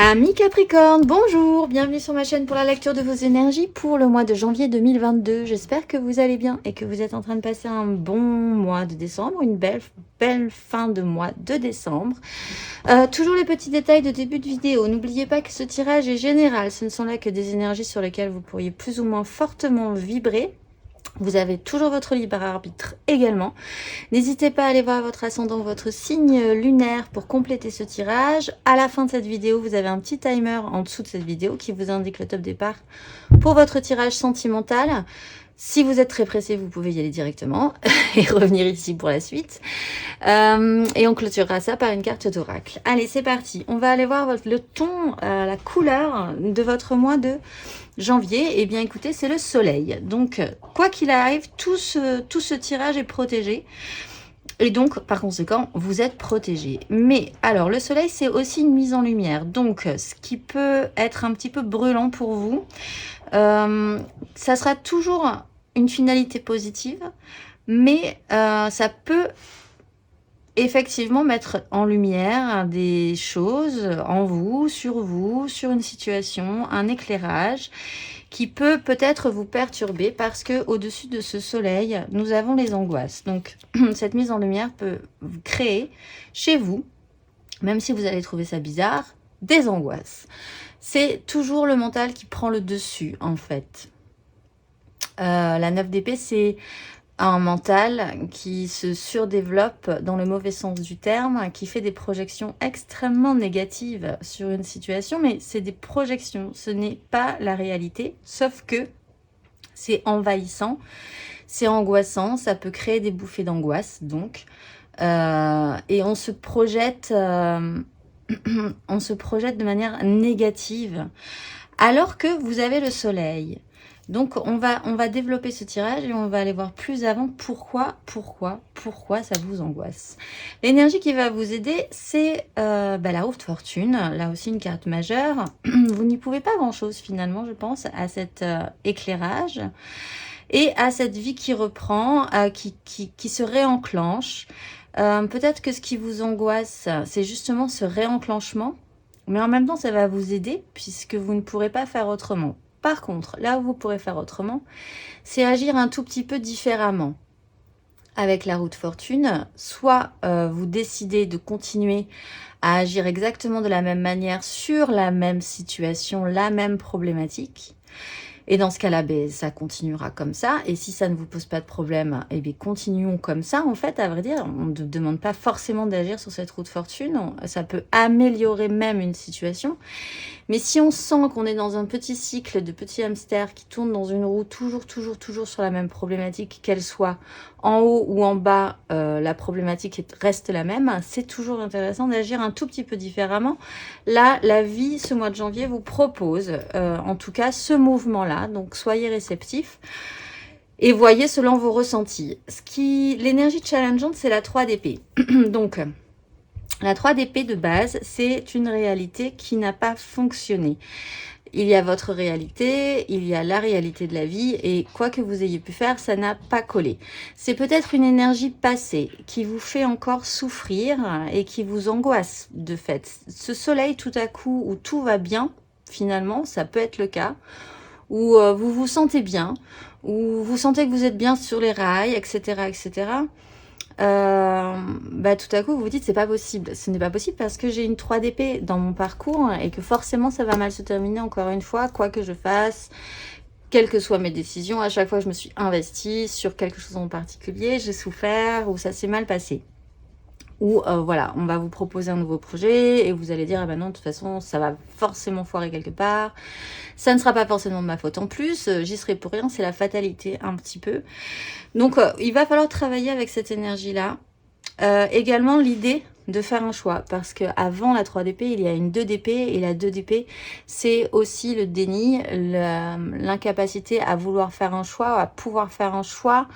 Amis Capricorne, bonjour, bienvenue sur ma chaîne pour la lecture de vos énergies pour le mois de janvier 2022. J'espère que vous allez bien et que vous êtes en train de passer un bon mois de décembre, une belle fin de mois de décembre. Toujours les petits détails de début de vidéo. N'oubliez pas que ce tirage est général, ce ne sont là que des énergies sur lesquelles vous pourriez plus ou moins fortement vibrer. Vous avez toujours votre libre arbitre également. N'hésitez pas à aller voir votre ascendant, votre signe lunaire pour compléter ce tirage. À la fin de cette vidéo, vous avez un petit timer en dessous de cette vidéo qui vous indique le top départ pour votre tirage sentimental. Si vous êtes très pressé, vous pouvez y aller directement et revenir ici pour la suite. Et on clôturera ça par une carte d'oracle. Allez, c'est parti. On va aller voir le ton, la couleur de votre mois de janvier. Eh bien, écoutez, c'est le soleil. Donc, quoi qu'il arrive, tout ce tirage est protégé. Et donc, par conséquent, vous êtes protégé. Mais, alors, le soleil, c'est aussi une mise en lumière. Donc, ce qui peut être un petit peu brûlant pour vous, ça sera toujours une finalité positive, mais ça peut effectivement mettre en lumière des choses en vous, sur une situation, un éclairage qui peut peut-être vous perturber parce que au-dessus de ce soleil, nous avons les angoisses. Donc, cette mise en lumière peut créer chez vous, même si vous allez trouver ça bizarre, des angoisses. C'est toujours le mental qui prend le dessus, en fait. La 9 d'épée, c'est un mental qui se surdéveloppe dans le mauvais sens du terme, qui fait des projections extrêmement négatives sur une situation, mais c'est des projections, ce n'est pas la réalité, sauf que c'est envahissant, c'est angoissant, ça peut créer des bouffées d'angoisse, donc, et on se projette de manière négative, alors que vous avez le soleil. Donc, on va développer ce tirage et on va aller voir plus avant pourquoi ça vous angoisse. L'énergie qui va vous aider, c'est la roue de fortune. Là aussi, une carte majeure. Vous n'y pouvez pas grand-chose finalement, je pense, à cet éclairage et à cette vie qui reprend, qui se réenclenche. Peut-être que ce qui vous angoisse, c'est justement ce réenclenchement. Mais en même temps, ça va vous aider puisque vous ne pourrez pas faire autrement. Par contre, là où vous pourrez faire autrement, c'est agir un tout petit peu différemment. Avec la roue de fortune, soit vous décidez de continuer à agir exactement de la même manière sur la même situation, la même problématique. Et dans ce cas-là, ça continuera comme ça. Et si ça ne vous pose pas de problème, continuons comme ça. En fait, à vrai dire, on ne demande pas forcément d'agir sur cette roue de fortune. Ça peut améliorer même une situation. Mais si on sent qu'on est dans un petit cycle de petits hamsters qui tournent dans une roue toujours sur la même problématique, qu'elle soit en haut ou en bas, la problématique reste la même, c'est toujours intéressant d'agir un tout petit peu différemment. Là, la vie, ce mois de janvier, vous propose, en tout cas, ce mouvement-là. Donc, soyez réceptifs. Et voyez selon vos ressentis. L'énergie challengeante, c'est la 3 d'épée. Donc, la 3 d'épée de base, c'est une réalité qui n'a pas fonctionné. Il y a votre réalité, il y a la réalité de la vie, et quoi que vous ayez pu faire, ça n'a pas collé. C'est peut-être une énergie passée qui vous fait encore souffrir et qui vous angoisse de fait. Ce soleil tout à coup où tout va bien, finalement, ça peut être le cas, où vous vous sentez bien, où vous sentez que vous êtes bien sur les rails, etc., etc., tout à coup vous vous dites c'est pas possible. Ce n'est pas possible parce que j'ai une 3 d'épée dans mon parcours et que forcément ça va mal se terminer encore une fois, quoi que je fasse, quelles que soient mes décisions. À chaque fois je me suis investie sur quelque chose en particulier, j'ai souffert ou ça s'est mal passé. Ou voilà, on va vous proposer un nouveau projet et vous allez dire, ah ben non, de toute façon, ça va forcément foirer quelque part. Ça ne sera pas forcément de ma faute en plus, j'y serai pour rien, c'est la fatalité un petit peu. Donc, il va falloir travailler avec cette énergie-là. Également, l'idée de faire un choix, parce qu'avant la 3 d'épée, il y a une 2 d'épée, et la 2 d'épée, c'est aussi le déni, l'incapacité à vouloir faire un choix, à pouvoir faire un choix,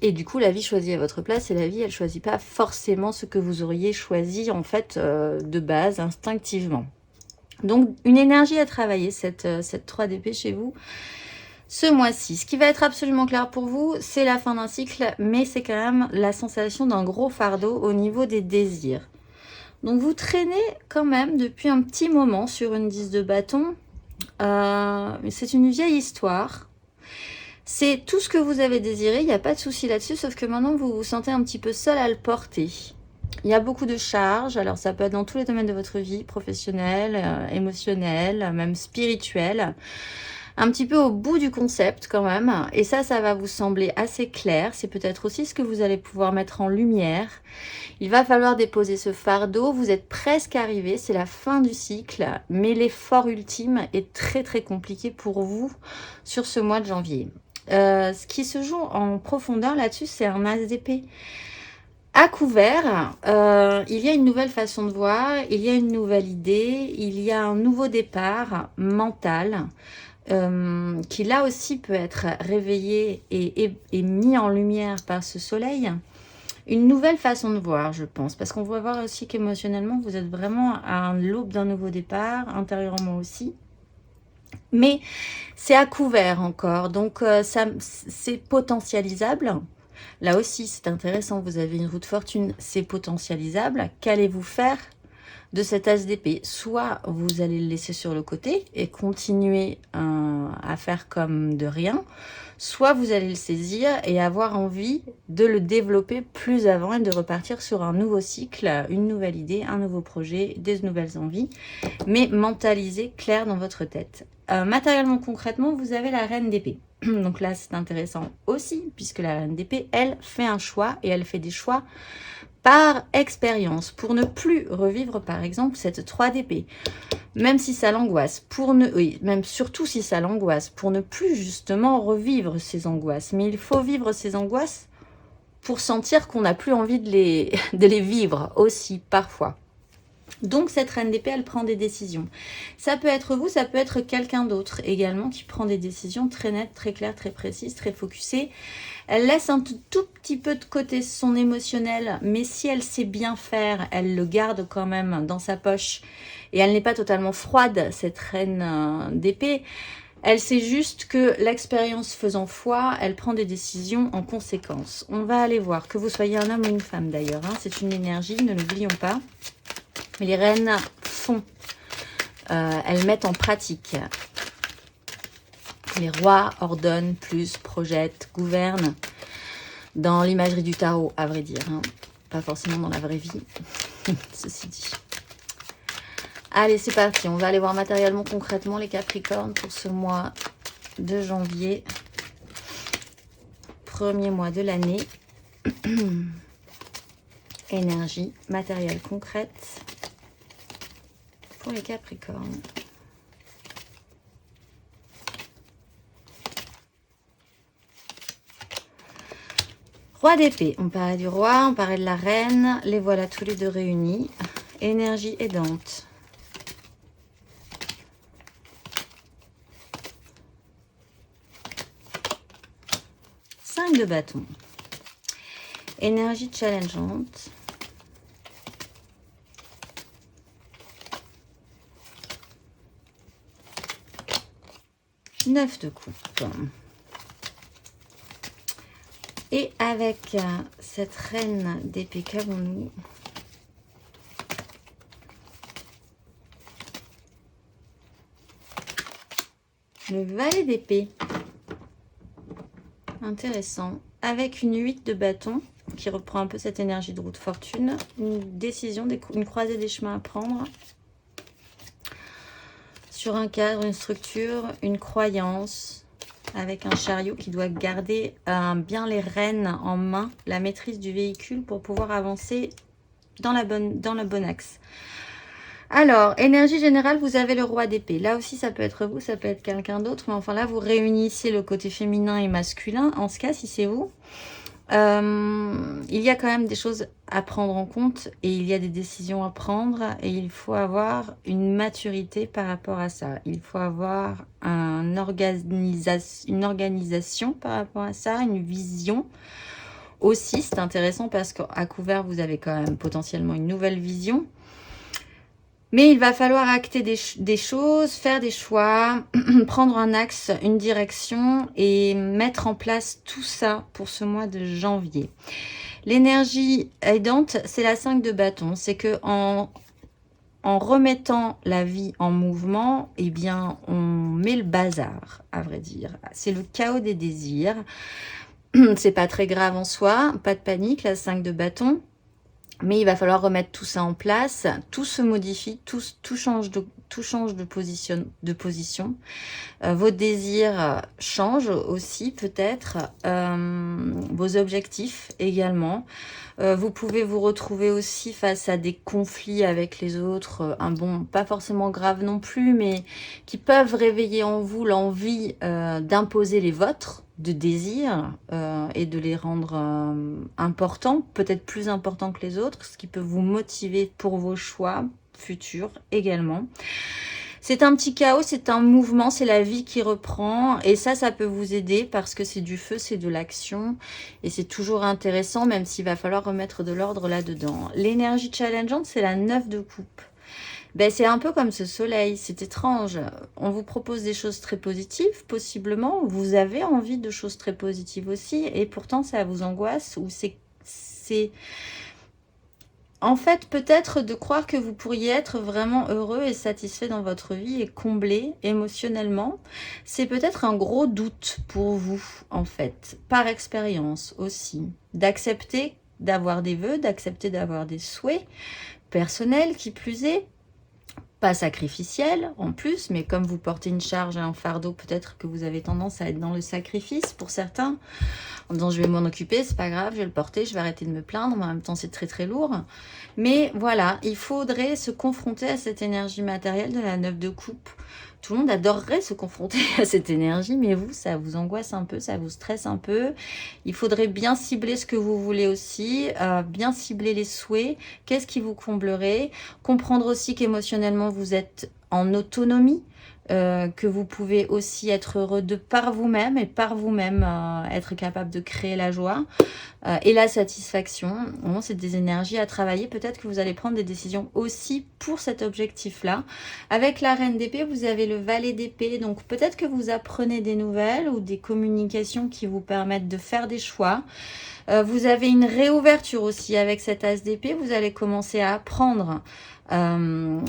et du coup la vie choisit à votre place et la vie elle choisit pas forcément ce que vous auriez choisi en fait de base instinctivement. Donc une énergie à travailler, cette 3 d'épée chez vous ce mois-ci. Ce qui va être absolument clair pour vous, c'est la fin d'un cycle, mais c'est quand même la sensation d'un gros fardeau au niveau des désirs. Donc vous traînez quand même depuis un petit moment sur une 10 de bâton. C'est une vieille histoire. C'est tout ce que vous avez désiré, il n'y a pas de souci là-dessus, sauf que maintenant vous vous sentez un petit peu seul à le porter. Il y a beaucoup de charges, alors ça peut être dans tous les domaines de votre vie, professionnelle, émotionnelle, même spirituelle. Un petit peu au bout du concept quand même, et ça va vous sembler assez clair. C'est peut-être aussi ce que vous allez pouvoir mettre en lumière. Il va falloir déposer ce fardeau, vous êtes presque arrivé, c'est la fin du cycle, mais l'effort ultime est très très compliqué pour vous sur ce mois de janvier. Ce qui se joue en profondeur là-dessus, c'est un as d'épée. À couvert, il y a une nouvelle façon de voir, il y a une nouvelle idée, il y a un nouveau départ mental qui là aussi peut être réveillé et mis en lumière par ce soleil. Une nouvelle façon de voir, je pense, parce qu'on va voir aussi qu'émotionnellement, vous êtes vraiment à l'aube d'un nouveau départ, intérieurement aussi. Mais c'est à couvert encore, donc c'est potentialisable. Là aussi, c'est intéressant, vous avez une roue de fortune, c'est potentialisable. Qu'allez-vous faire de cet as d'épée? Soit vous allez le laisser sur le côté et continuer à faire comme de rien, soit vous allez le saisir et avoir envie de le développer plus avant et de repartir sur un nouveau cycle, une nouvelle idée, un nouveau projet, des nouvelles envies, mais mentalisé, clair dans votre tête. Matériellement, concrètement, vous avez la reine d'épée. Donc là, c'est intéressant aussi, puisque la reine d'épée, elle fait un choix, et elle fait des choix par expérience, pour ne plus revivre, par exemple, cette 3 d'épée. Même si ça l'angoisse, même surtout si ça l'angoisse, pour ne plus justement revivre ces angoisses. Mais il faut vivre ces angoisses pour sentir qu'on n'a plus envie de les vivre aussi, parfois. Donc cette reine d'épée, elle prend des décisions. Ça peut être vous, ça peut être quelqu'un d'autre également qui prend des décisions très nettes, très claires, très précises, très focusées. Elle laisse un tout petit peu de côté son émotionnel, mais si elle sait bien faire, elle le garde quand même dans sa poche. Et elle n'est pas totalement froide, cette reine d'épée. Elle sait juste que l'expérience faisant foi, elle prend des décisions en conséquence. On va aller voir, que vous soyez un homme ou une femme d'ailleurs, hein, c'est une énergie, ne l'oublions pas. Mais les reines font, elles mettent en pratique. Les rois ordonnent, plus, projettent, gouvernent. Dans l'imagerie du tarot, à vrai dire. Hein. Pas forcément dans la vraie vie, ceci dit. Allez, c'est parti. On va aller voir matériellement, concrètement, les Capricornes pour ce mois de janvier. Premier mois de l'année. Énergie, matériel concrète. Pour les Capricornes. Roi d'épée. On parlait du roi, on parlait de la reine. Les voilà tous les deux réunis. Énergie aidante. Cinq de bâton. Énergie challengeante. 9 de coupe. Et avec cette reine d'épée, qu'avons-nous? Le valet d'épée. Intéressant. Avec une 8 de bâton, qui reprend un peu cette énergie de roue de fortune. Une décision, une croisée des chemins à prendre. Sur un cadre, une structure, une croyance, avec un chariot qui doit garder bien les rênes en main, la maîtrise du véhicule pour pouvoir avancer dans le bon axe. Alors, énergie générale, vous avez le roi d'épée. Là aussi, ça peut être vous, ça peut être quelqu'un d'autre, mais enfin là, vous réunissez le côté féminin et masculin, en ce cas, si c'est vous. Il y a quand même des choses à prendre en compte et il y a des décisions à prendre et il faut avoir une maturité par rapport à ça. Il faut avoir une organisation par rapport à ça, une vision. Aussi, c'est intéressant parce qu'à couvert, vous avez quand même potentiellement une nouvelle vision. Mais il va falloir acter des choses, faire des choix, prendre un axe, une direction et mettre en place tout ça pour ce mois de janvier. L'énergie aidante, c'est la 5 de bâton. C'est que en remettant la vie en mouvement, eh bien, on met le bazar, à vrai dire. C'est le chaos des désirs. C'est pas très grave en soi, pas de panique, la 5 de bâton. Mais il va falloir remettre tout ça en place. Tout se modifie, tout change de position. Vos désirs changent aussi peut-être. Vos objectifs également. Vous pouvez vous retrouver aussi face à des conflits avec les autres, pas forcément graves non plus, mais qui peuvent réveiller en vous l'envie d'imposer les vôtres de désirs et de les rendre importants, peut-être plus importants que les autres, ce qui peut vous motiver pour vos choix futurs également. C'est un petit chaos, c'est un mouvement, c'est la vie qui reprend. Et ça peut vous aider parce que c'est du feu, c'est de l'action. Et c'est toujours intéressant, même s'il va falloir remettre de l'ordre là-dedans. L'énergie challengeante, c'est la 9 de coupe. Ben, c'est un peu comme ce soleil, c'est étrange. On vous propose des choses très positives, possiblement. Vous avez envie de choses très positives aussi. Et pourtant, ça vous angoisse ou c'est... En fait, peut-être de croire que vous pourriez être vraiment heureux et satisfait dans votre vie et comblé émotionnellement. C'est peut-être un gros doute pour vous, en fait, par expérience aussi. D'accepter d'avoir des vœux, d'accepter d'avoir des souhaits personnels, qui plus est. Pas sacrificiel en plus, mais comme vous portez une charge et un fardeau, peut-être que vous avez tendance à être dans le sacrifice pour certains, en disant je vais m'en occuper, c'est pas grave, je vais le porter, je vais arrêter de me plaindre, mais en même temps c'est très très lourd. Mais voilà, il faudrait se confronter à cette énergie matérielle de la 9 de coupe. Tout le monde adorerait se confronter à cette énergie, mais vous, ça vous angoisse un peu, ça vous stresse un peu. Il faudrait bien cibler ce que vous voulez aussi, bien cibler les souhaits. Qu'est-ce qui vous comblerait? Comprendre aussi qu'émotionnellement, vous êtes en autonomie, que vous pouvez aussi être heureux de par vous-même et par vous-même être capable de créer la joie et la satisfaction. Bon, c'est des énergies à travailler. Peut-être que vous allez prendre des décisions aussi pour cet objectif-là. Avec la reine d'épée, vous avez le valet d'épée. Donc peut-être que vous apprenez des nouvelles ou des communications qui vous permettent de faire des choix. Vous avez une réouverture aussi avec cet as d'épée. Vous allez commencer à apprendre une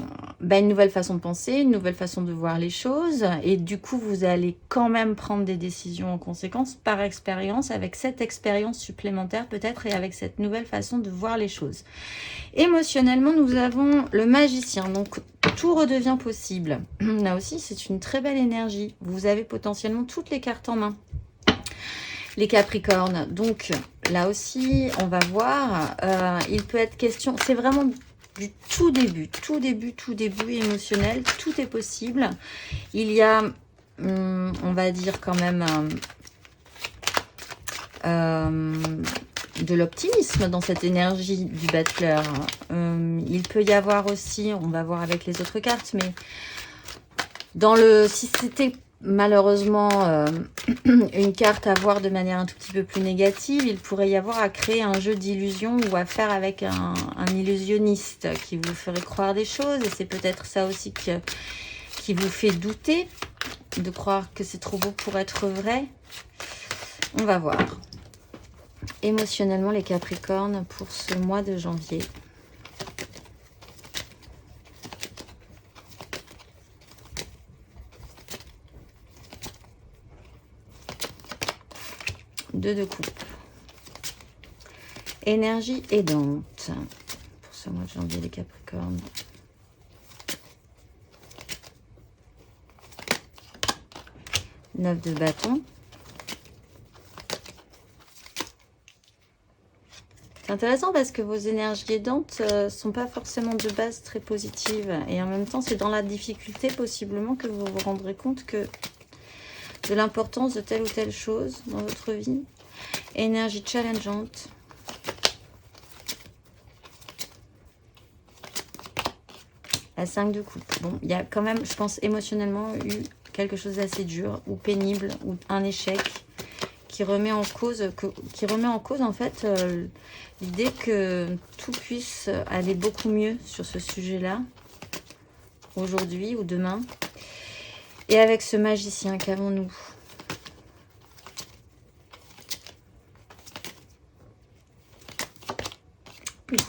nouvelle façon de penser, une nouvelle façon de voir les choses. Et du coup, vous allez quand même prendre des décisions en conséquence par expérience, avec cette expérience supplémentaire peut-être et avec cette nouvelle façon de voir les choses. Émotionnellement, nous avons le magicien. Donc, tout redevient possible. Là aussi, c'est une très belle énergie. Vous avez potentiellement toutes les cartes en main. Les Capricornes, donc là aussi, on va voir, il peut être question, c'est vraiment du tout début émotionnel, tout est possible. Il y a, on va dire quand même, de l'optimisme dans cette énergie du battleur. Il peut y avoir aussi, on va voir avec les autres cartes, mais si c'était malheureusement une carte à voir de manière un tout petit peu plus négative, il pourrait y avoir à créer un jeu d'illusion ou à faire avec un illusionniste qui vous ferait croire des choses, et c'est peut-être ça aussi qui vous fait douter, de croire que c'est trop beau pour être vrai. On va voir. Émotionnellement, les Capricornes pour ce mois de janvier. Deux de coupe. Énergie aidante pour ce mois de janvier, les Capricornes. Neuf de bâton. C'est intéressant parce que vos énergies aidantes sont pas forcément de base très positives. Et en même temps, c'est dans la difficulté possiblement que vous vous rendrez compte que de l'importance de telle ou telle chose dans votre vie. Énergie challengeante. La 5 de coupe. Bon, il y a quand même, je pense, émotionnellement eu quelque chose d'assez dur ou pénible ou un échec qui remet en cause, en fait l'idée que tout puisse aller beaucoup mieux sur ce sujet-là aujourd'hui ou demain. Et avec ce magicien, qu'avons-nous?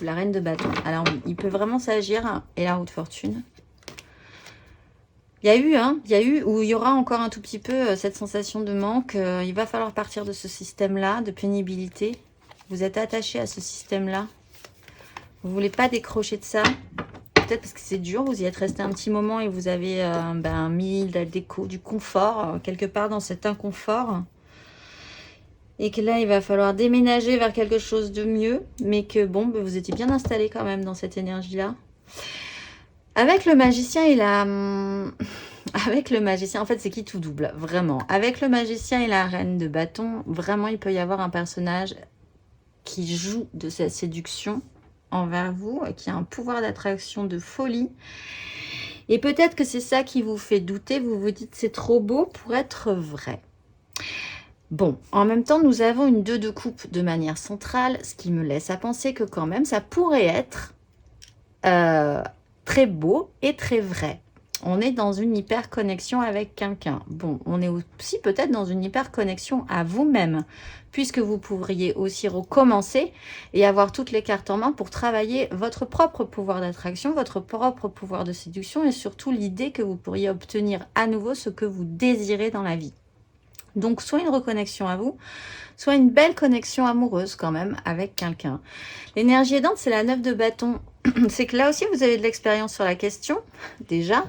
La reine de bâton. Alors, il peut vraiment s'agir, et la roue de fortune. Il y a eu, ou il y aura encore un tout petit peu cette sensation de manque. Il va falloir partir de ce système-là, de pénibilité. Vous êtes attaché à ce système-là. Vous ne voulez pas décrocher de ça. Peut-être parce que c'est dur, vous y êtes resté un petit moment et vous avez mis du confort, quelque part dans cet inconfort. Et que là, il va falloir déménager vers quelque chose de mieux. Mais que bon, vous étiez bien installé quand même dans cette énergie-là. Avec le magicien, avec le magicien, en fait, c'est qui tout double, vraiment. Avec le magicien et la reine de bâton, vraiment, il peut y avoir un personnage qui joue de cette séduction envers vous, qui a un pouvoir d'attraction de folie. Et peut-être que c'est ça qui vous fait douter. Vous vous dites, c'est trop beau pour être vrai. Bon, en même temps, nous avons une 2 de coupe de manière centrale, ce qui me laisse à penser que quand même, ça pourrait être très beau et très vrai. On est dans une hyper connexion avec quelqu'un. Bon, on est aussi peut-être dans une hyper connexion à vous-même, puisque vous pourriez aussi recommencer et avoir toutes les cartes en main pour travailler votre propre pouvoir d'attraction, votre propre pouvoir de séduction et surtout l'idée que vous pourriez obtenir à nouveau ce que vous désirez dans la vie. Donc, soit une reconnexion à vous, soit une belle connexion amoureuse quand même avec quelqu'un. L'énergie aidante, c'est la 9 de bâton. C'est que là aussi, vous avez de l'expérience sur la question, déjà,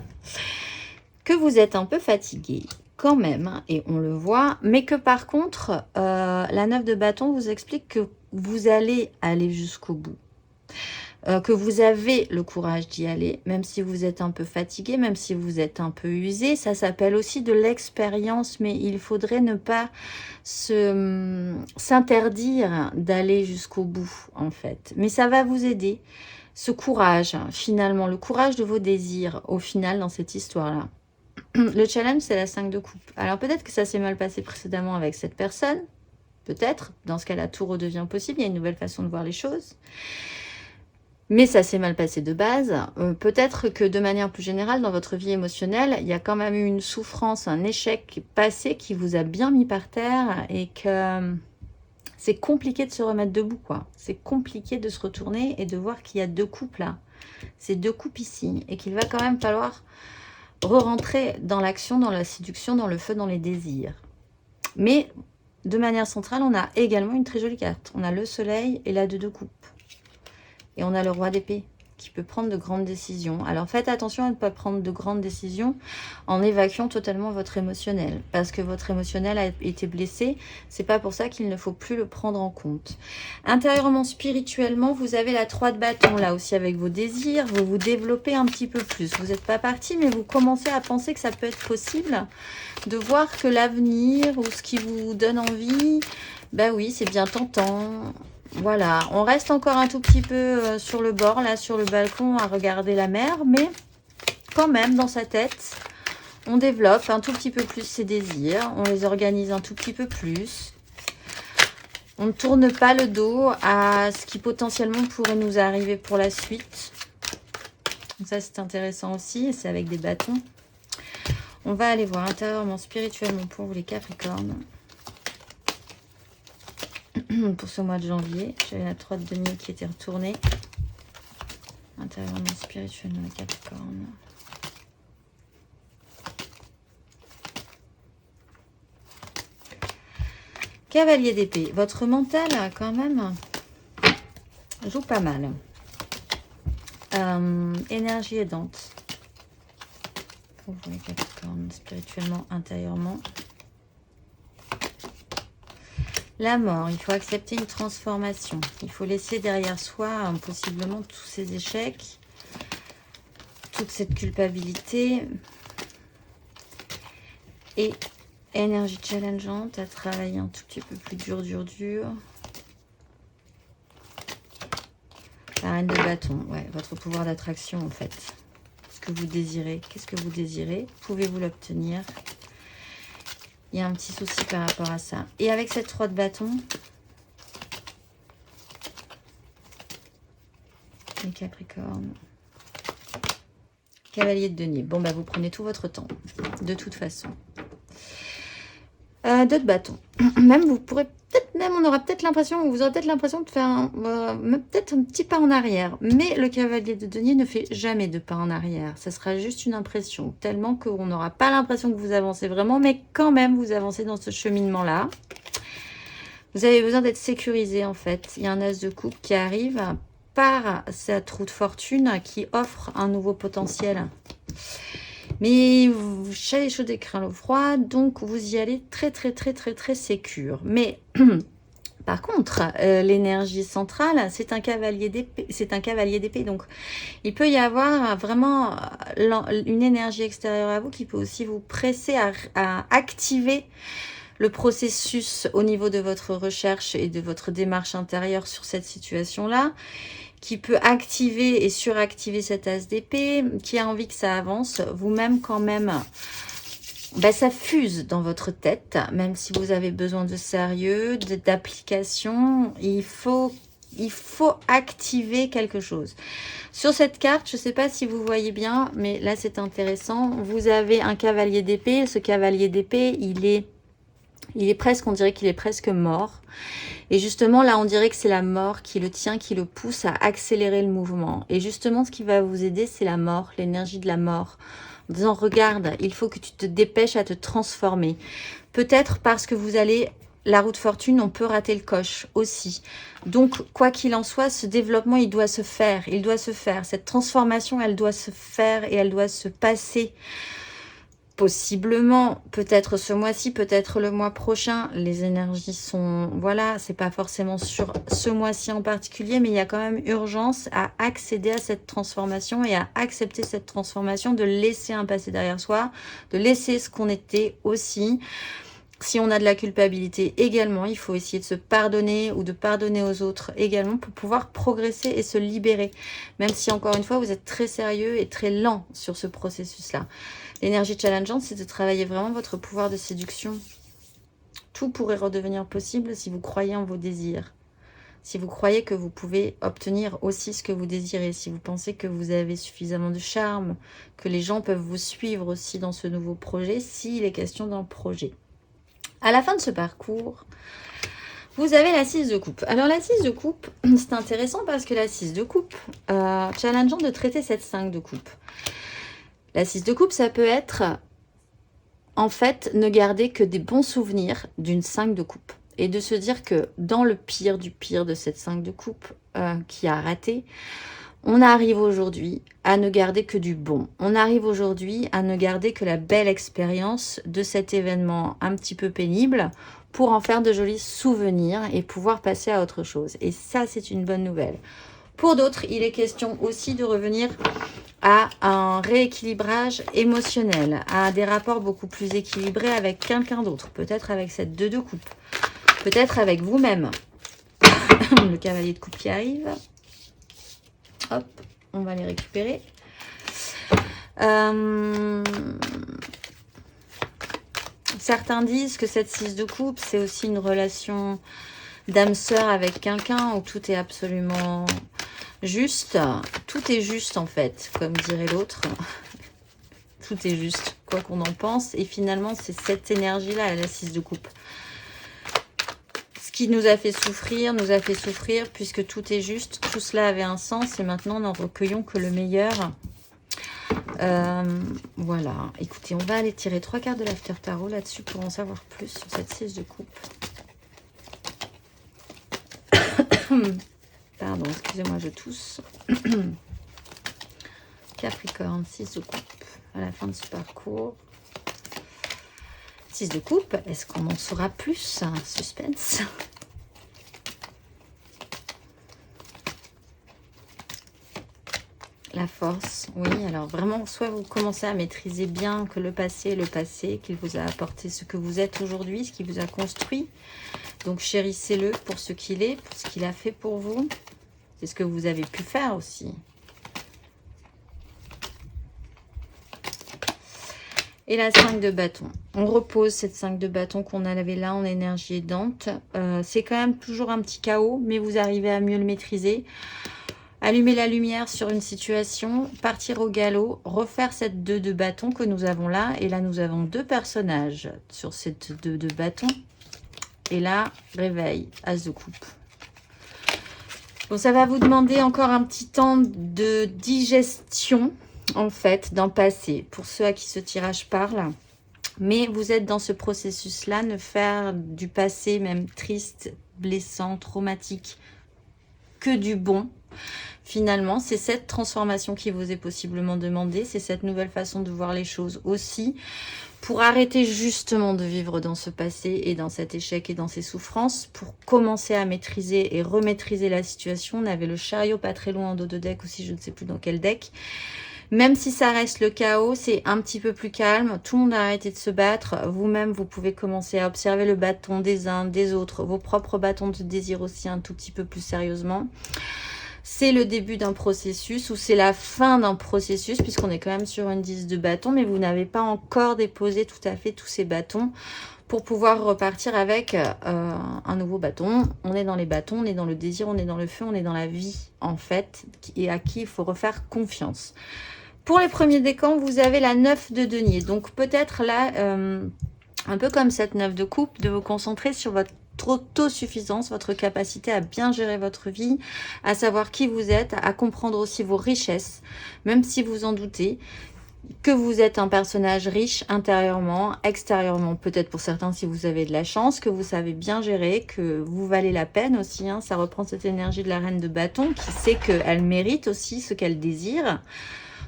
que vous êtes un peu fatigué quand même, et on le voit, mais que par contre, la 9 de bâton vous explique que vous allez aller jusqu'au bout. Que vous avez le courage d'y aller, même si vous êtes un peu fatigué, même si vous êtes un peu usé. Ça s'appelle aussi de l'expérience, mais il faudrait ne pas s'interdire d'aller jusqu'au bout, en fait. Mais ça va vous aider. Ce courage, finalement, le courage de vos désirs, au final, dans cette histoire-là. Le challenge, c'est la 5 de coupe. Alors, peut-être que ça s'est mal passé précédemment avec cette personne. Peut-être. Dans ce cas-là, tout redevient possible. Il y a une nouvelle façon de voir les choses. Mais ça s'est mal passé de base. Peut-être que de manière plus générale, dans votre vie émotionnelle, il y a quand même eu une souffrance, un échec passé qui vous a bien mis par terre et que c'est compliqué de se remettre debout, quoi. C'est compliqué de se retourner et de voir qu'il y a 2 coupes là. C'est 2 coupes ici et qu'il va quand même falloir re-rentrer dans l'action, dans la séduction, dans le feu, dans les désirs. Mais de manière centrale, on a également une très jolie carte. On a le soleil et la 2 de coupe. Et on a le roi d'épée qui peut prendre de grandes décisions. Alors faites attention à ne pas prendre de grandes décisions en évacuant totalement votre émotionnel. Parce que votre émotionnel a été blessé. C'est pas pour ça qu'il ne faut plus le prendre en compte. Intérieurement, spirituellement, vous avez la 3 de bâton là aussi avec vos désirs. Vous vous développez un petit peu plus. Vous n'êtes pas parti, mais vous commencez à penser que ça peut être possible de voir que l'avenir ou ce qui vous donne envie, ben oui, c'est bien tentant. Voilà, on reste encore un tout petit peu sur le bord, là, sur le balcon, à regarder la mer. Mais quand même, dans sa tête, on développe un tout petit peu plus ses désirs. On les organise un tout petit peu plus. On ne tourne pas le dos à ce qui potentiellement pourrait nous arriver pour la suite. Donc ça, c'est intéressant aussi. C'est avec des bâtons. On va aller voir intérieurement, spirituellement pour vous les Capricornes. Pour ce mois de janvier, j'avais la 3 de denier qui était retournée. Intérieurement, spirituellement, les Capricornes. Cavalier d'épée. Votre mental, quand même, joue pas mal. Énergie aidante. Pour vous les Capricornes, spirituellement, intérieurement. La mort, il faut accepter une transformation. Il faut laisser derrière soi possiblement tous ces échecs, toute cette culpabilité. Et énergie challengeante à travailler un tout petit peu plus dur. La reine de bâton, ouais, votre pouvoir d'attraction en fait. Ce que vous désirez, qu'est-ce que vous désirez? Pouvez-vous l'obtenir? Il y a un petit souci par rapport à ça. Et avec cette 3 de bâton, les Capricornes, cavalier de denier. Bon, bah vous prenez tout votre temps, de toute façon. D'autres bâtons. Même vous pourrez peut-être même, on aura peut-être l'impression, vous aurez peut-être l'impression de faire peut-être un petit pas en arrière. Mais le cavalier de denier ne fait jamais de pas en arrière. Ça sera juste une impression, tellement qu'on n'aura pas l'impression que vous avancez vraiment, mais quand même vous avancez dans ce cheminement-là. Vous avez besoin d'être sécurisé en fait. Il y a un as de coupe qui arrive par cette roue de fortune qui offre un nouveau potentiel. Mais vous chalez chaud et craint l'eau froid, donc vous y allez très sécure. Mais par contre, l'énergie centrale, c'est un cavalier d'épée. Donc, il peut y avoir vraiment une énergie extérieure à vous qui peut aussi vous presser à activer le processus au niveau de votre recherche et de votre démarche intérieure sur cette situation-là, qui peut activer et suractiver cet as d'épée, qui a envie que ça avance, vous-même quand même, ça fuse dans votre tête, même si vous avez besoin de sérieux, d'application, il faut activer quelque chose. Sur cette carte, je ne sais pas si vous voyez bien, mais là c'est intéressant, vous avez un cavalier d'épée, ce cavalier d'épée, il est presque, on dirait qu'il est presque mort. Et justement, là, on dirait que c'est la mort qui le tient, qui le pousse à accélérer le mouvement. Et justement, ce qui va vous aider, c'est la mort, l'énergie de la mort. En disant, regarde, il faut que tu te dépêches à te transformer. Peut-être parce que vous allez, la roue de fortune, on peut rater le coche aussi. Donc, quoi qu'il en soit, ce développement, il doit se faire. Il doit se faire. Cette transformation, elle doit se faire et elle doit se passer. Possiblement, peut-être ce mois-ci, peut-être le mois prochain. Les énergies sont, voilà, c'est pas forcément sur ce mois-ci en particulier, mais il y a quand même urgence à accéder à cette transformation et à accepter cette transformation, de laisser un passé derrière soi, de laisser ce qu'on était aussi. Si on a de la culpabilité également, il faut essayer de se pardonner ou de pardonner aux autres également pour pouvoir progresser et se libérer. Même si, encore une fois, vous êtes très sérieux et très lent sur ce processus-là. L'énergie challengeante, c'est de travailler vraiment votre pouvoir de séduction. Tout pourrait redevenir possible si vous croyez en vos désirs. Si vous croyez que vous pouvez obtenir aussi ce que vous désirez. Si vous pensez que vous avez suffisamment de charme, que les gens peuvent vous suivre aussi dans ce nouveau projet, s'il est question d'un projet. À la fin de ce parcours, vous avez la 6 de coupe. Alors la 6 de coupe, c'est intéressant parce que la 6 de coupe, challengeant de traiter cette 5 de coupe. La 6 de coupe, ça peut être, en fait, ne garder que des bons souvenirs d'une 5 de coupe. Et de se dire que dans le pire du pire de cette 5 de coupe qui a raté, on arrive aujourd'hui à ne garder que du bon. On arrive aujourd'hui à ne garder que la belle expérience de cet événement un petit peu pénible pour en faire de jolis souvenirs et pouvoir passer à autre chose. Et ça, c'est une bonne nouvelle. Pour d'autres, il est question aussi de revenir à un rééquilibrage émotionnel, à des rapports beaucoup plus équilibrés avec quelqu'un d'autre, peut-être avec cette 2 de coupe, peut-être avec vous-même. Le cavalier de coupe qui arrive. Hop, on va les récupérer. Certains disent que cette 6 de coupe, c'est aussi une relation d'âme sœur avec quelqu'un où tout est absolument juste. Tout est juste en fait, comme dirait l'autre. Tout est juste, quoi qu'on en pense. Et finalement, c'est cette énergie-là, la 6 de coupe. Ce qui nous a fait souffrir, puisque tout est juste. Tout cela avait un sens et maintenant, n'en recueillons que le meilleur. Voilà. Écoutez, on va aller tirer 3 cartes de l'After Tarot là-dessus pour en savoir plus sur cette 6 de coupe. Pardon, excusez-moi, je tousse. Capricorne, 6 de coupe. À la fin de ce parcours. 6 de coupe, est-ce qu'on en saura plus? Suspense. La force, oui. Alors vraiment, soit vous commencez à maîtriser bien que le passé, qu'il vous a apporté ce que vous êtes aujourd'hui, ce qui vous a construit. Donc chérissez-le pour ce qu'il est, pour ce qu'il a fait pour vous. C'est ce que vous avez pu faire aussi. Et la 5 de bâton. On repose cette 5 de bâton qu'on avait là en énergie aidante. C'est quand même toujours un petit chaos, mais vous arrivez à mieux le maîtriser. allumer la lumière sur une situation, partir au galop, refaire cette 2 de bâton que nous avons là. Et là, nous avons 2 personnages sur cette 2 de bâton. Et là, réveil, as de coupe. Bon, ça va vous demander encore un petit temps de digestion, en fait, d'un passé, pour ceux à qui ce tirage parle. Mais vous êtes dans ce processus-là, ne faire du passé, même triste, blessant, traumatique, que du bon. Finalement, c'est cette transformation qui vous est possiblement demandée, c'est cette nouvelle façon de voir les choses aussi, pour arrêter justement de vivre dans ce passé et dans cet échec et dans ces souffrances, pour commencer à maîtriser et remaîtriser la situation. On avait le chariot pas très loin en dos de deck aussi, je ne sais plus dans quel deck. Même si ça reste le chaos, c'est un petit peu plus calme. Tout le monde a arrêté de se battre. Vous-même, vous pouvez commencer à observer le bâton des uns, des autres, vos propres bâtons de désir aussi un tout petit peu plus sérieusement. C'est le début d'un processus ou c'est la fin d'un processus puisqu'on est quand même sur une 10 de bâton, mais vous n'avez pas encore déposé tout à fait tous ces bâtons pour pouvoir repartir avec un nouveau bâton. On est dans les bâtons, on est dans le désir, on est dans le feu, on est dans la vie en fait, et à qui il faut refaire confiance. Pour les premiers décans, vous avez la 9 de denier. Donc peut-être là, un peu comme cette 9 de coupe, de vous concentrer sur votre autosuffisance, votre capacité à bien gérer votre vie, à savoir qui vous êtes, à comprendre aussi vos richesses, même si vous en doutez, que vous êtes un personnage riche intérieurement, extérieurement, peut-être pour certains si vous avez de la chance, que vous savez bien gérer, que vous valez la peine aussi, hein, ça reprend cette énergie de la reine de bâton qui sait qu'elle mérite aussi ce qu'elle désire.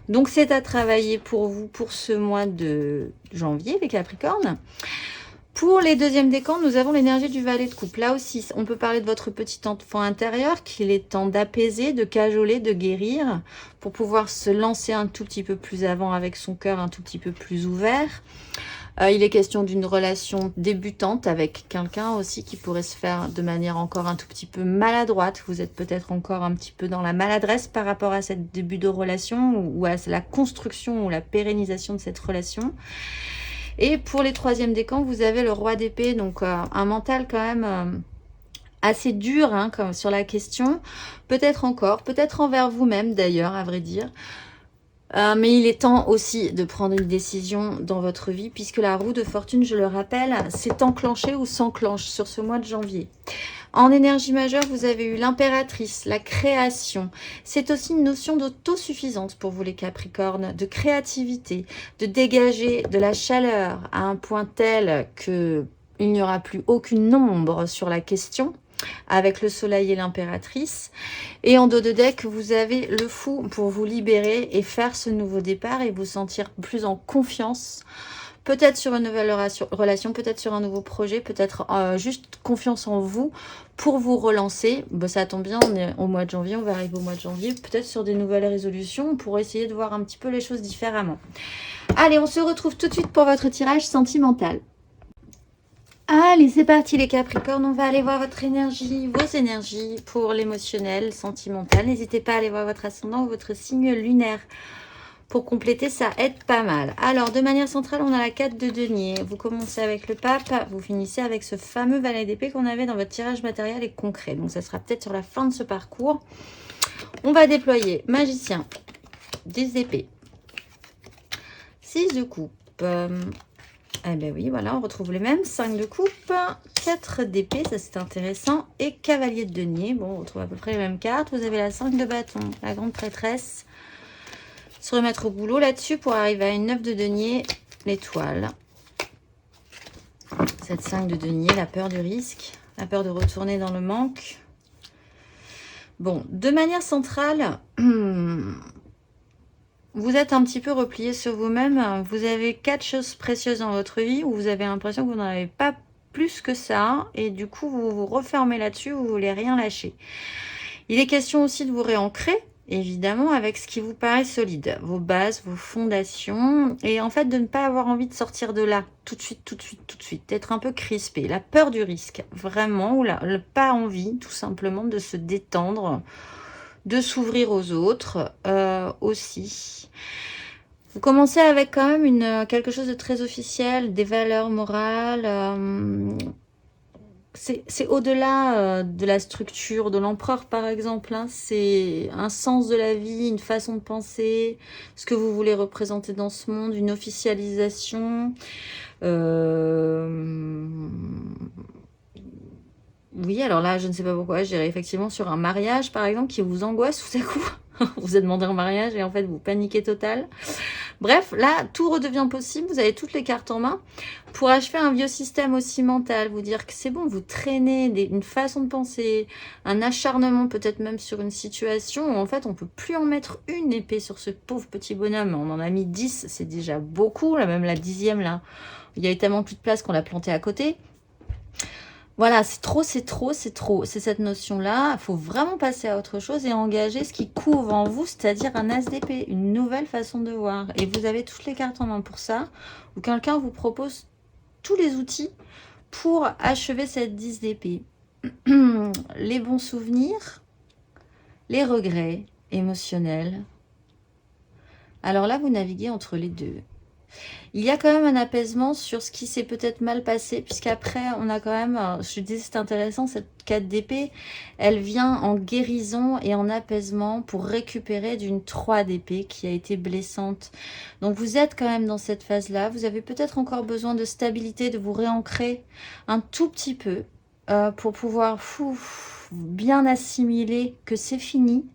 Donc, c'est à travailler pour vous pour ce mois de janvier, les Capricornes. Pour les deuxièmes décans, nous avons l'énergie du valet de coupe. Là aussi, on peut parler de votre petit enfant intérieur qu'il est temps d'apaiser, de cajoler, de guérir pour pouvoir se lancer un tout petit peu plus avant avec son cœur un tout petit peu plus ouvert. Il est question d'une relation débutante avec quelqu'un aussi qui pourrait se faire de manière encore un tout petit peu maladroite. Vous êtes peut-être encore un petit peu dans la maladresse par rapport à ce début de relation ou à la construction ou la pérennisation de cette relation. Et pour les troisièmes décans, vous avez le roi d'épée, donc un mental quand même assez dur hein, comme sur la question. Peut-être encore, peut-être envers vous-même d'ailleurs, à vrai dire. Mais il est temps aussi de prendre une décision dans votre vie puisque la roue de fortune, je le rappelle, s'est enclenchée ou s'enclenche sur ce mois de janvier. En énergie majeure, vous avez eu l'impératrice, la création. C'est aussi une notion d'autosuffisance pour vous les Capricornes, de créativité, de dégager de la chaleur à un point tel que il n'y aura plus aucune ombre sur la question. Avec le soleil et l'impératrice. Et en dos de deck, vous avez le fou pour vous libérer et faire ce nouveau départ et vous sentir plus en confiance. Peut-être sur une nouvelle relation, peut-être sur un nouveau projet, peut-être juste confiance en vous pour vous relancer. Bon, ça tombe bien, on est au mois de janvier, on va arriver au mois de janvier. Peut-être sur des nouvelles résolutions pour essayer de voir un petit peu les choses différemment. Allez, on se retrouve tout de suite pour votre tirage sentimental. Allez, c'est parti les Capricornes, on va aller voir votre énergie, vos énergies pour l'émotionnel, sentimental. N'hésitez pas à aller voir votre ascendant ou votre signe lunaire. Pour compléter, ça aide pas mal. Alors, de manière centrale, on a la 4 de denier. Vous commencez avec le pape, vous finissez avec ce fameux valet d'épée qu'on avait dans votre tirage matériel et concret. Donc, ça sera peut-être sur la fin de ce parcours. On va déployer magicien, 10 d'épée, 6 de coupe. Eh bien oui, voilà, on retrouve les mêmes. 5 de coupe, 4 d'épée, ça c'est intéressant. Et cavalier de denier, bon, on retrouve à peu près les mêmes cartes. Vous avez la 5 de bâton, la grande prêtresse. Se remettre au boulot là-dessus pour arriver à une 9 de denier, l'étoile. Cette 5 de denier, la peur du risque, la peur de retourner dans le manque. Bon, de manière centrale... Vous êtes un petit peu replié sur vous-même. Vous avez 4 choses précieuses dans votre vie où vous avez l'impression que vous n'en avez pas plus que ça. Et du coup, vous vous refermez là-dessus, vous ne voulez rien lâcher. Il est question aussi de vous réancrer, évidemment, avec ce qui vous paraît solide. Vos bases, vos fondations. Et en fait, de ne pas avoir envie de sortir de là tout de suite, tout de suite, tout de suite. D'être un peu crispé. La peur du risque, vraiment. Ou pas envie, tout simplement, de se détendre, de s'ouvrir aux autres aussi. Vous commencez avec quand même quelque chose de très officiel, des valeurs morales, c'est au-delà de la structure de l'empereur, par exemple. Hein. C'est un sens de la vie, une façon de penser, ce que vous voulez représenter dans ce monde, une officialisation. Oui, alors là, je ne sais pas pourquoi, je dirais effectivement sur un mariage, par exemple, qui vous angoisse tout à coup. Vous êtes demandé en mariage et en fait, vous paniquez total. Bref, là, tout redevient possible. Vous avez toutes les cartes en main pour achever un vieux système aussi mental. Vous dire que c'est bon, vous traînez une façon de penser, un acharnement peut-être même sur une situation où en fait, on peut plus en mettre une épée sur ce pauvre petit bonhomme. On en a mis 10, c'est déjà beaucoup. Là, même la 10e, là, il y a tellement plus de place qu'on l'a planté à côté. Voilà, c'est trop, c'est trop, c'est trop. C'est cette notion-là. Il faut vraiment passer à autre chose et engager ce qui couvre en vous, c'est-à-dire un as d'épée, une nouvelle façon de voir. Et vous avez toutes les cartes en main pour ça, ou quelqu'un vous propose tous les outils pour achever cette 10 d'épée. Les bons souvenirs, les regrets émotionnels. Alors là, vous naviguez entre les deux. Il y a quand même un apaisement sur ce qui s'est peut-être mal passé, puisqu'après, on a quand même, je disais, c'est intéressant, cette 4 d'épée, elle vient en guérison et en apaisement pour récupérer d'une 3 d'épée qui a été blessante. Donc, vous êtes quand même dans cette phase-là. Vous avez peut-être encore besoin de stabilité, de vous réancrer un tout petit peu pour pouvoir bien assimiler que c'est fini,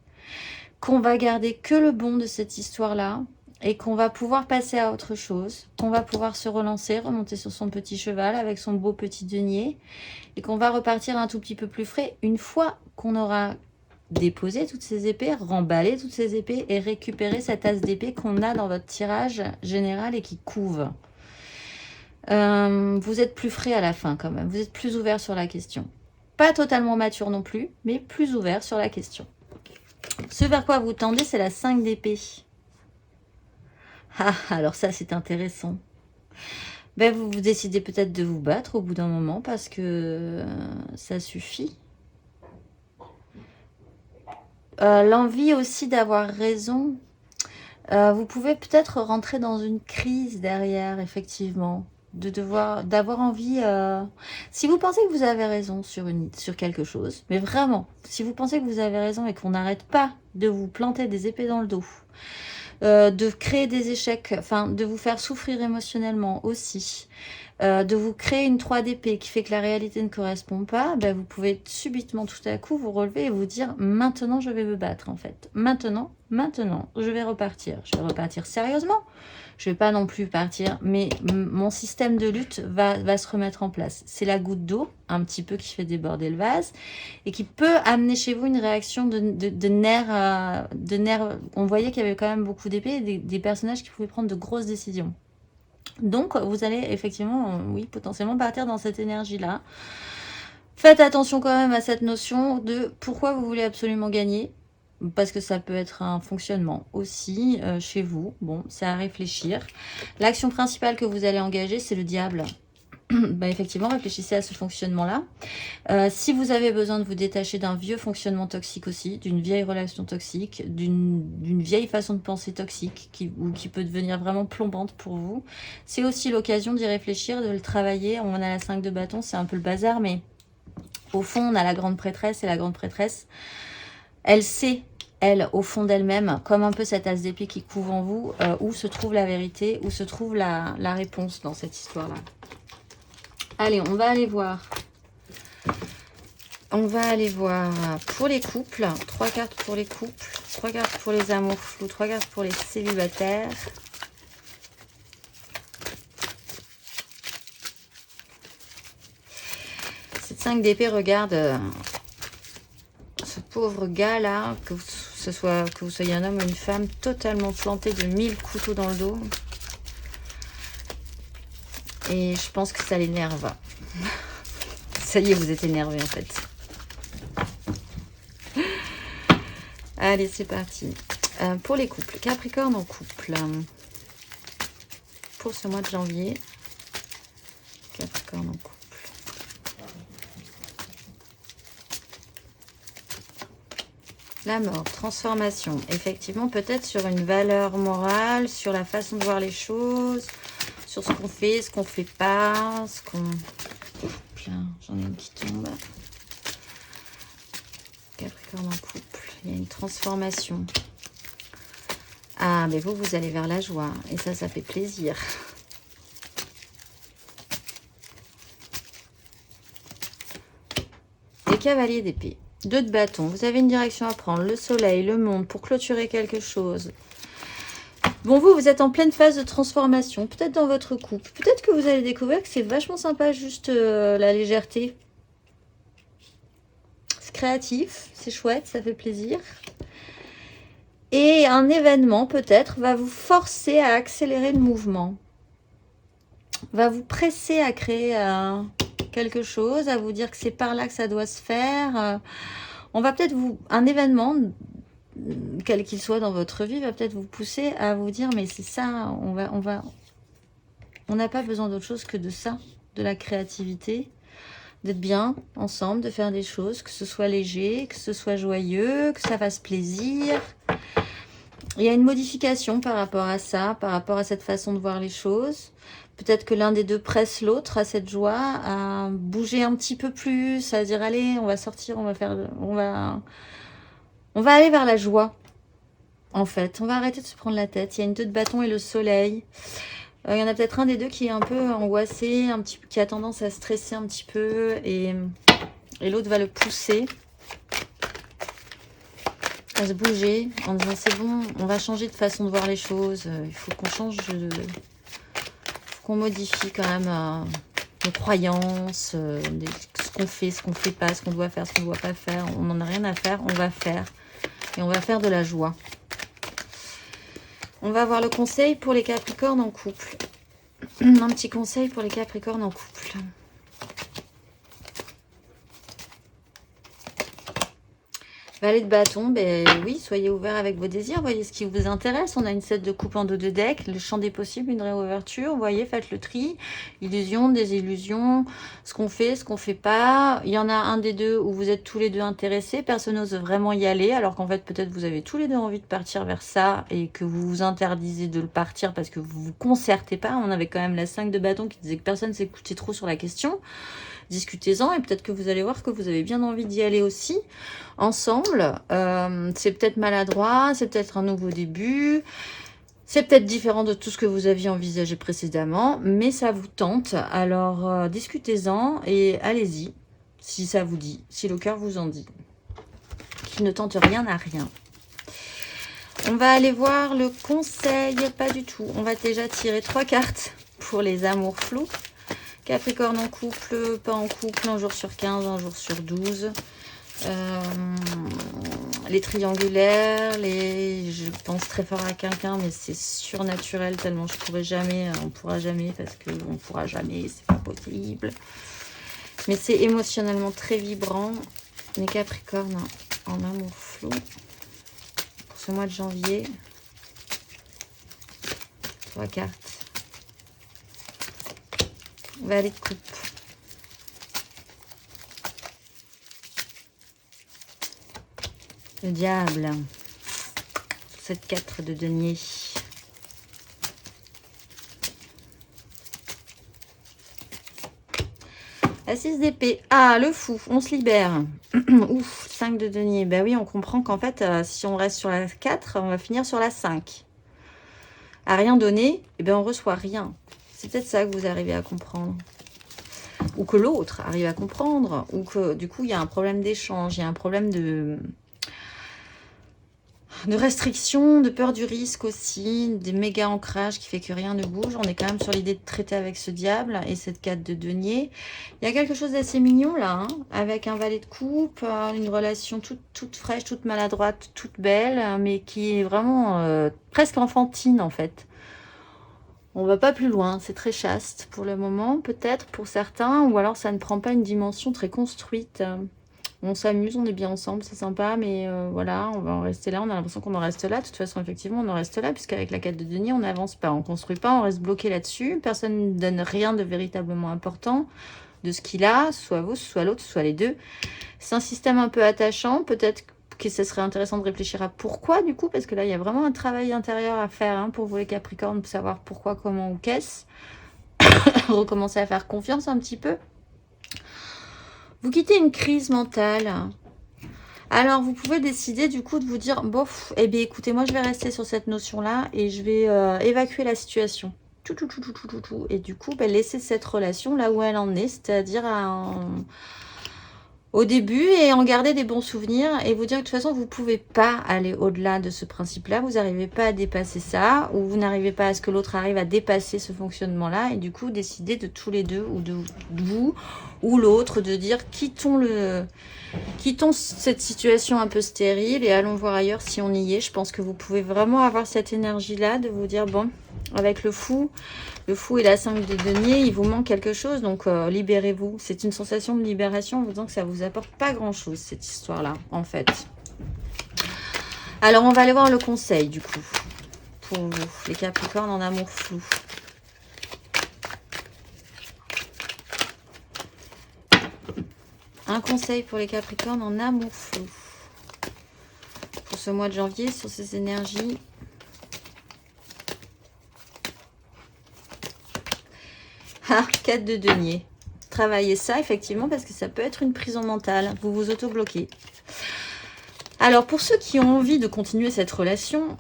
qu'on va garder que le bon de cette histoire-là, et qu'on va pouvoir passer à autre chose, qu'on va pouvoir se relancer, remonter sur son petit cheval avec son beau petit denier, et qu'on va repartir un tout petit peu plus frais une fois qu'on aura déposé toutes ces épées, remballé toutes ces épées et récupéré cette as d'épée qu'on a dans votre tirage général et qui couve. Vous êtes plus frais à la fin quand même, vous êtes plus ouvert sur la question. Pas totalement mature non plus, mais plus ouvert sur la question. Ce vers quoi vous tendez, c'est la 5 d'épée. Ah, alors ça, c'est intéressant. Ben, vous décidez peut-être de vous battre au bout d'un moment parce que ça suffit. L'envie aussi d'avoir raison. Vous pouvez peut-être rentrer dans une crise derrière, effectivement. D'avoir envie... Si vous pensez que vous avez raison sur quelque chose, mais vraiment, si vous pensez que vous avez raison et qu'on n'arrête pas de vous planter des épées dans le dos, de créer des échecs, enfin de vous faire souffrir émotionnellement aussi, de vous créer une 3 d'épée qui fait que la réalité ne correspond pas, ben vous pouvez subitement tout à coup vous relever et vous dire maintenant je vais me battre en fait. Maintenant, je vais repartir. Je vais repartir sérieusement. Je vais pas non plus partir, mais mon système de lutte va se remettre en place. C'est la goutte d'eau, un petit peu, qui fait déborder le vase et qui peut amener chez vous une réaction de nerfs. On voyait qu'il y avait quand même beaucoup d'épées et des personnages qui pouvaient prendre de grosses décisions. Donc, vous allez effectivement, oui, potentiellement partir dans cette énergie-là. Faites attention quand même à cette notion de pourquoi vous voulez absolument gagner. Parce que ça peut être un fonctionnement aussi chez vous. Bon, c'est à réfléchir. L'action principale que vous allez engager, c'est le diable. Ben, effectivement, réfléchissez à ce fonctionnement-là. Si vous avez besoin de vous détacher d'un vieux fonctionnement toxique aussi, d'une vieille relation toxique, d'une vieille façon de penser toxique qui peut devenir vraiment plombante pour vous, c'est aussi l'occasion d'y réfléchir, de le travailler. On a la 5 de bâton, c'est un peu le bazar, mais au fond, on a la grande prêtresse et la grande prêtresse, elle sait, elle, au fond d'elle-même, comme un peu cette as d'épée qui couvre en vous, où se trouve la vérité, où se trouve la réponse dans cette histoire-là. Allez, on va aller voir. On va aller voir pour les couples. 3 cartes pour les couples, 3 cartes pour les amours flous, 3 cartes pour les célibataires. Cette 5 d'épée, regarde ce pauvre gars-là, que vous soyez un homme ou une femme, totalement planté de 1000 couteaux dans le dos. Et je pense que ça l'énerve. Ça y est, vous êtes énervé en fait. Allez, c'est parti. Pour les couples, Capricorne en couple. Pour ce mois de janvier. Capricorne en couple. La mort, transformation. Effectivement, peut-être sur une valeur morale, sur la façon de voir les choses, sur ce qu'on fait pas, couple. J'en ai une qui tombe. Capricorne en couple. Il y a une transformation. Ah, mais vous allez vers la joie. Et ça fait plaisir. Les cavaliers d'épée. 2 de bâton. Vous avez une direction à prendre. Le soleil, le monde, pour clôturer quelque chose. Bon, vous êtes en pleine phase de transformation. Peut-être dans votre couple. Peut-être que vous allez découvrir que c'est vachement sympa, juste la légèreté. C'est créatif, c'est chouette, ça fait plaisir. Et un événement, peut-être, va vous forcer à accélérer le mouvement. Va vous presser à créer quelque chose, à vous dire que c'est par là que ça doit se faire. On va peut-être un événement, quel qu'il soit dans votre vie, va peut-être vous pousser à vous dire mais c'est ça, on n'a pas besoin d'autre chose que de ça, de la créativité, d'être bien ensemble, de faire des choses, que ce soit léger, que ce soit joyeux, que ça fasse plaisir. Il y a une modification par rapport à ça, par rapport à cette façon de voir les choses. Peut-être que l'un des deux presse l'autre à cette joie, à bouger un petit peu plus, à dire allez, on va sortir, on va aller vers la joie. En fait, on va arrêter de se prendre la tête. Il y a une 2 de bâton et le soleil. Il y en a peut-être un des deux qui est un peu angoissé, qui a tendance à stresser un petit peu, et l'autre va le pousser à se bouger en disant c'est bon, on va changer de façon de voir les choses. Il faut qu'on change qu'on modifie quand même nos croyances, ce qu'on fait pas, ce qu'on doit faire, ce qu'on ne doit pas faire. On n'en a rien à faire, on va faire. Et on va faire de la joie. On va avoir le conseil pour les Capricornes en couple. Un petit conseil pour les Capricornes en couple. Valet de bâton, ben oui, soyez ouverts avec vos désirs, voyez ce qui vous intéresse. On a une set de coupe en dos de deck, le champ des possibles, une réouverture. Vous voyez, faites le tri. Illusion, désillusion, ce qu'on fait pas. Il y en a un des deux où vous êtes tous les deux intéressés, personne n'ose vraiment y aller, alors qu'en fait, peut-être vous avez tous les deux envie de partir vers ça et que vous vous interdisez de le partir parce que vous vous concertez pas. On avait quand même la 5 de bâton qui disait que personne s'écoutait trop sur la question. Discutez-en et peut-être que vous allez voir que vous avez bien envie d'y aller aussi ensemble. C'est peut-être maladroit, c'est peut-être un nouveau début, c'est peut-être différent de tout ce que vous aviez envisagé précédemment, mais ça vous tente. Alors discutez-en et allez-y si ça vous dit, si le cœur vous en dit. Qui ne tente rien n'a rien. On va aller voir le conseil, pas du tout. On va déjà tirer 3 cartes pour les amours flous. Capricorne en couple, pas en couple, un jour sur 15, un jour sur 12. Les triangulaires, je pense très fort à quelqu'un, mais c'est surnaturel tellement je pourrais jamais, on pourra jamais parce que on pourra jamais, c'est pas possible. Mais c'est émotionnellement très vibrant. Les Capricornes en amour flou pour ce mois de janvier. 3 cartes. Valet de coupe. Le diable. Cette 4 de denier. La 6 d'épée. Ah, le fou. On se libère. Ouf, 5 de denier. Ben oui, on comprend qu'en fait, si on reste sur la 4, on va finir sur la 5. À rien donner, eh ben on reçoit rien. C'est peut-être ça que vous arrivez à comprendre. Ou que l'autre arrive à comprendre. Ou que du coup, il y a un problème d'échange. Il y a un problème de restriction, de peur du risque aussi. Des méga ancrages qui fait que rien ne bouge. On est quand même sur l'idée de traiter avec ce diable et cette 4 de denier. Il y a quelque chose d'assez mignon là. Hein, avec un valet de coupe. Une relation toute fraîche, toute maladroite, toute belle. Mais qui est vraiment presque enfantine en fait. On va pas plus loin, c'est très chaste pour le moment, peut-être pour certains, ou alors ça ne prend pas une dimension très construite. On s'amuse, on est bien ensemble, c'est sympa, mais voilà, on va en rester là, on a l'impression qu'on en reste là. De toute façon, effectivement, on en reste là, puisqu'avec la 4 de denier, on n'avance pas, on construit pas, on reste bloqué là-dessus. Personne ne donne rien de véritablement important de ce qu'il a, soit vous, soit l'autre, soit les deux. C'est un système un peu attachant, peut-être que ce serait intéressant de réfléchir à pourquoi du coup, parce que là il y a vraiment un travail intérieur à faire hein, pour vous les Capricornes, pour savoir pourquoi, comment ou qu'est-ce. Recommencer à faire confiance un petit peu. Vous quittez une crise mentale. Alors, vous pouvez décider du coup de vous dire, bof, eh bien écoutez, moi je vais rester sur cette notion-là et je vais évacuer la situation. Tout. Et du coup, laisser cette relation là où elle en est, c'est-à-dire au début et en garder des bons souvenirs et vous dire que de toute façon, vous ne pouvez pas aller au-delà de ce principe-là, vous n'arrivez pas à dépasser ça ou vous n'arrivez pas à ce que l'autre arrive à dépasser ce fonctionnement-là et du coup, décider de tous les deux ou de vous ou l'autre de dire quittons cette situation un peu stérile et allons voir ailleurs si on y est. Je pense que vous pouvez vraiment avoir cette énergie-là de vous dire, bon, avec le fou et la 5 de denier, il vous manque quelque chose, donc libérez-vous. C'est une sensation de libération en vous disant que ça vous apporte pas grand-chose, cette histoire-là, en fait. Alors, on va aller voir le conseil, du coup, pour vous, les Capricornes en amour flou. Un conseil pour les Capricornes en amour flou. Pour ce mois de janvier, sur ces énergies. Ah, 4 de denier. Travaillez ça, effectivement, parce que ça peut être une prison mentale. Vous vous auto-bloquez. Alors, pour ceux qui ont envie de continuer cette relation,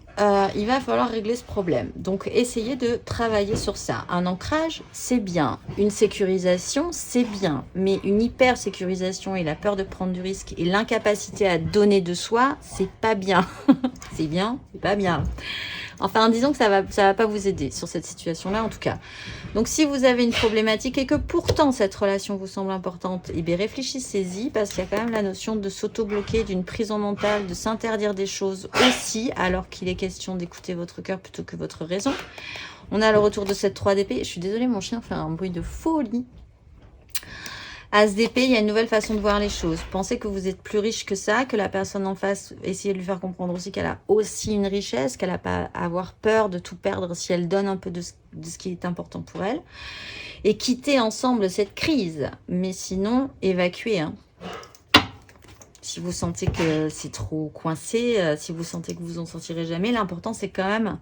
il va falloir régler ce problème. Donc, essayez de travailler sur ça. Un ancrage, c'est bien. Une sécurisation, c'est bien. Mais une hyper-sécurisation et la peur de prendre du risque et l'incapacité à donner de soi, c'est pas bien. C'est bien, c'est pas bien. Enfin, disons que ça va pas vous aider sur cette situation-là, en tout cas. Donc, si vous avez une problématique et que pourtant cette relation vous semble importante, eh bien, réfléchissez-y parce qu'il y a quand même la notion de s'auto-bloquer, d'une prison mentale, de s'interdire des choses aussi, alors qu'il est question d'écouter votre cœur plutôt que votre raison. On a le retour de cette 3 d'épée. Je suis désolée, mon chien fait un bruit de folie. As d'épée, il y a une nouvelle façon de voir les choses. Pensez que vous êtes plus riche que ça, que la personne en face, essayez de lui faire comprendre aussi qu'elle a aussi une richesse, qu'elle n'a pas à avoir peur de tout perdre si elle donne un peu de ce qui est important pour elle. Et quitter ensemble cette crise. Mais sinon, évacuez. Hein. Si vous sentez que c'est trop coincé, si vous sentez que vous en sortirez jamais, l'important c'est quand même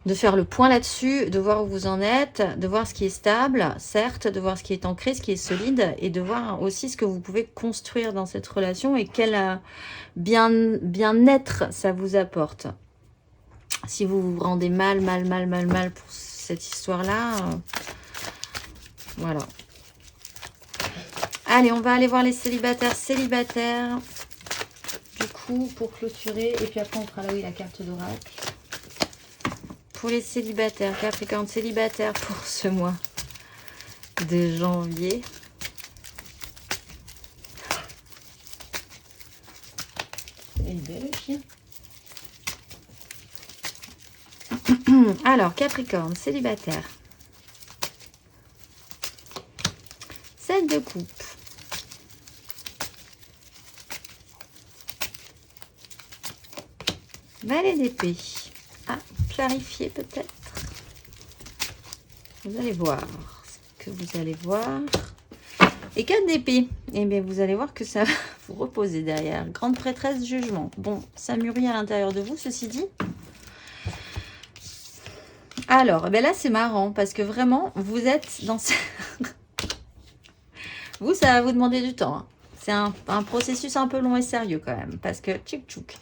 de faire le point là-dessus, de voir où vous en êtes, de voir ce qui est stable, certes, de voir ce qui est ancré, ce qui est solide, et de voir aussi ce que vous pouvez construire dans cette relation et quel bien-être ça vous apporte. Si vous vous rendez mal pour cette histoire-là, voilà. Allez, on va aller voir les célibataires, du coup, pour clôturer, et puis après on fera là, oui, la carte d'oracle. Pour les célibataires, Capricorne célibataire pour ce mois de janvier. Il est belle le chien. Alors, Capricorne célibataire. 7 de coupe. Valet d'épée. Ah, clarifier peut-être. Vous allez voir ce que vous allez voir. Et 4 d'épée. Eh bien, vous allez voir que ça va vous reposer derrière. Grande prêtresse jugement. Bon, ça mûrit à l'intérieur de vous, ceci dit. Alors, là, c'est marrant parce que vraiment, vous êtes dans... vous, ça va vous demander du temps. Hein. C'est un processus un peu long et sérieux quand même parce que tchouk-tchouk.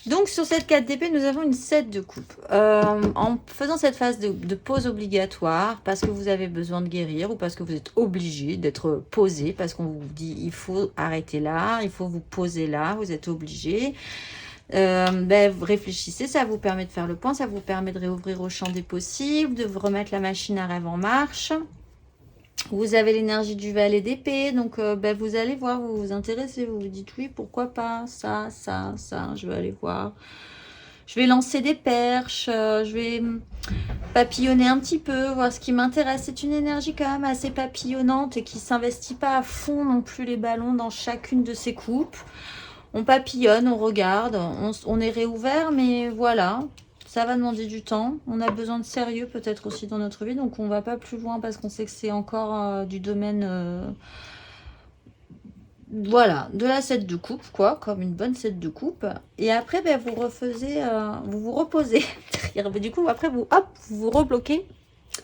Donc, sur cette 4 d'épée, nous avons une 7 de coupe. En faisant cette phase de pause obligatoire, parce que vous avez besoin de guérir ou parce que vous êtes obligé d'être posé, parce qu'on vous dit il faut arrêter là, il faut vous poser là, vous êtes obligé. Réfléchissez, ça vous permet de faire le point, ça vous permet de réouvrir au champ des possibles, de vous remettre la machine à rêve en marche. Vous avez l'énergie du valet d'épée, donc vous allez voir, vous vous intéressez, vous vous dites oui, pourquoi pas, ça, je vais aller voir. Je vais lancer des perches, je vais papillonner un petit peu, voir ce qui m'intéresse. C'est une énergie quand même assez papillonnante et qui ne s'investit pas à fond non plus les ballons dans chacune de ces coupes. On papillonne, on regarde, on est réouvert, mais voilà. Ça va demander du temps. On a besoin de sérieux peut-être aussi dans notre vie. Donc, on ne va pas plus loin parce qu'on sait que c'est encore du domaine... voilà, de la 7 de coupe, quoi. Comme une bonne 7 de coupe. Et après, vous refaisez... vous vous reposez. Du coup, après, vous vous rebloquez.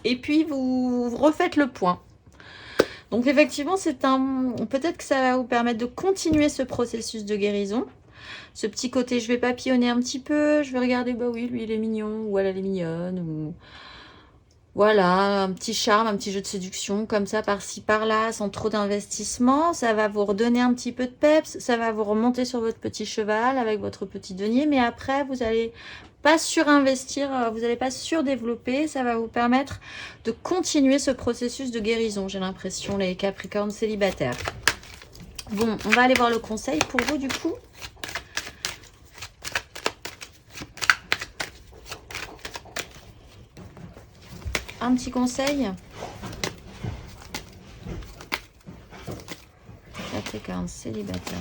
Et puis, vous refaites le point. Donc effectivement, peut-être que ça va vous permettre de continuer ce processus de guérison. Ce petit côté, je vais papillonner un petit peu, je vais regarder, bah oui, lui il est mignon, ou elle est mignonne, ou voilà, un petit charme, un petit jeu de séduction, comme ça, par-ci, par-là, sans trop d'investissement. Ça va vous redonner un petit peu de peps, ça va vous remonter sur votre petit cheval avec votre petit denier, mais après, vous n'allez pas surinvestir, vous n'allez pas surdévelopper, ça va vous permettre de continuer ce processus de guérison, j'ai l'impression, les Capricornes célibataires. Bon, on va aller voir le conseil pour vous, du coup. Un petit conseil. Capricorne, célibataire.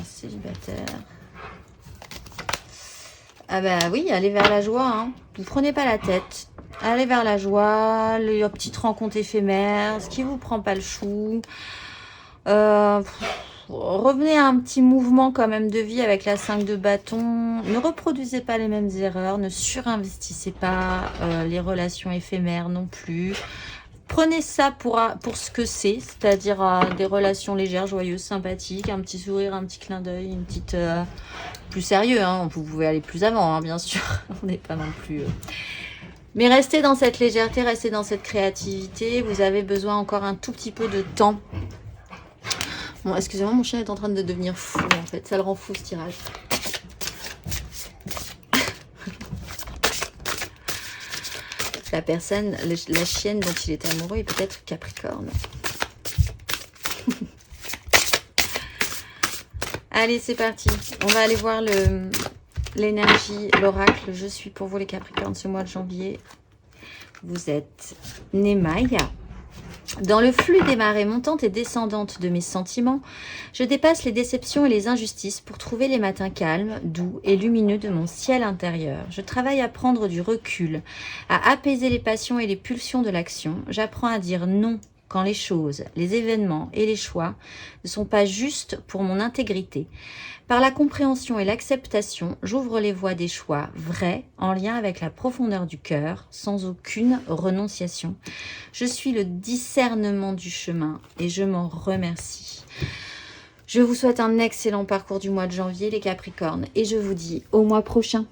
Ah bah oui, allez vers la joie. Hein. Vous prenez pas la tête. Allez vers la joie, les petites rencontres éphémères, ce qui vous prend pas le chou. Revenez à un petit mouvement quand même de vie avec la 5 de bâton. Ne reproduisez pas les mêmes erreurs. Ne surinvestissez pas les relations éphémères non plus. Prenez ça pour ce que c'est, c'est-à-dire des relations légères, joyeuses, sympathiques, un petit sourire, un petit clin d'œil, une petite... plus sérieux, hein, vous pouvez aller plus avant, hein, bien sûr. On n'est pas non plus... Mais restez dans cette légèreté, restez dans cette créativité. Vous avez besoin encore un tout petit peu de temps. Bon, excusez-moi, mon chien est en train de devenir fou, en fait. Ça le rend fou, ce tirage. La personne, la chienne dont il est amoureux est peut-être Capricorne. Allez, c'est parti. On va aller voir l'énergie, l'oracle. Je suis pour vous les Capricornes ce mois de janvier. Vous êtes Nemaïa. Dans le flux des marées montantes et descendantes de mes sentiments, je dépasse les déceptions et les injustices pour trouver les matins calmes, doux et lumineux de mon ciel intérieur. Je travaille à prendre du recul, à apaiser les passions et les pulsions de l'action. J'apprends à dire non quand les choses, les événements et les choix ne sont pas justes pour mon intégrité. Par la compréhension et l'acceptation, j'ouvre les voies des choix vrais en lien avec la profondeur du cœur, sans aucune renonciation. Je suis le discernement du chemin et je m'en remercie. Je vous souhaite un excellent parcours du mois de janvier, les Capricornes, et je vous dis au mois prochain.